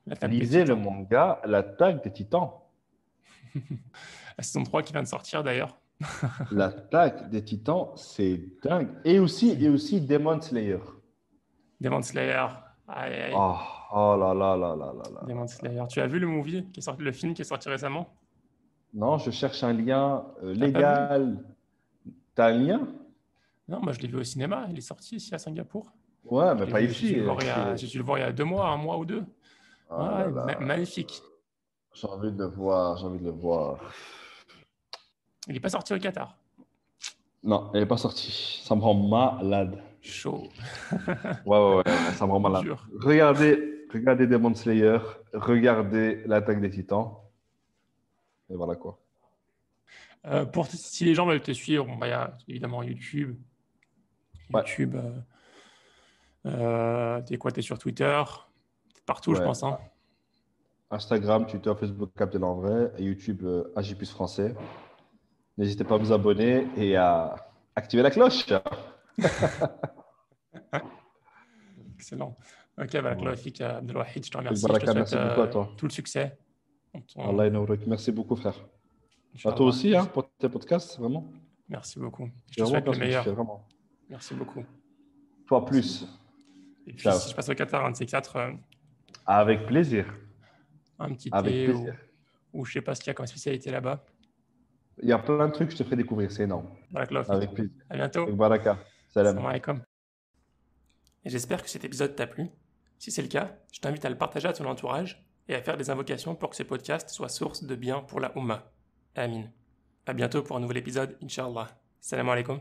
L'attaque des Lisez le Titans. manga L'attaque des titans. La saison 3 qui vient de sortir d'ailleurs. L'attaque des titans, c'est dingue. C'est Et aussi Demon Slayer. Demon Slayer. Aïe, aïe. Oh, oh là là là là là là Demon là. Slayer. Tu as vu le movie qui est sorti, le film qui est sorti récemment? Non, je cherche un lien T'as pas vu? légal. T'as un lien? Non, moi je l'ai vu au cinéma. Il est sorti ici à Singapour. Ouais, mais pas J'ai dû ici. le voir j'ai dû le voir il y a 2 mois, un mois ou deux. Oh là Ouais, là. magnifique. J'ai envie de le voir, j'ai envie de le voir. Il n'est pas sorti au Qatar. Non, elle n'est pas sortie. Ça me rend malade. Chaud. Ouais, ça me rend malade. Dur. Regardez Demon Slayer, regardez l'Attaque des Titans, et voilà quoi. Si les gens veulent te suivre, bon, bah, il y a évidemment YouTube. Ouais, YouTube, t'es quoi? T'es sur Twitter? T'es partout, je ouais. pense, hein. Instagram, Twitter, Facebook, Captain en vrai, et YouTube, AJ Plus Français. N'hésitez pas à vous abonner et à activer la cloche. Excellent. Ok, bah, Ouais. Rafik Abdelwahid, je te Donc, remercie. Je te Baraka, souhaite merci beaucoup à toi. tout le succès. Allah yanourek. Merci beaucoup, frère. À toi Inch'Allah. aussi, hein, pour tes podcasts, vraiment. Merci beaucoup. Je C'est te vraiment souhaite bien le ce que tu fais, meilleur. vraiment. Merci beaucoup. Toi Merci plus. beaucoup. Et puis, Ciao. si je passe au Qatar, un de ces quatre, Avec plaisir. un petit Avec thé plaisir. ou je sais pas ce qu'il y a comme spécialité là-bas. Il y a plein de trucs que je te ferai découvrir, c'est énorme. Barakallahu fik. Avec plaisir. À bientôt. Avec Baraka. Salam. Salam alaikum. Et j'espère que cet épisode t'a plu. Si c'est le cas, je t'invite à le partager à ton entourage et à faire des invocations pour que ce podcast soit source de bien pour la Ummah. Amin. À bientôt pour un nouvel épisode, Inch'Allah. Salam alaikum.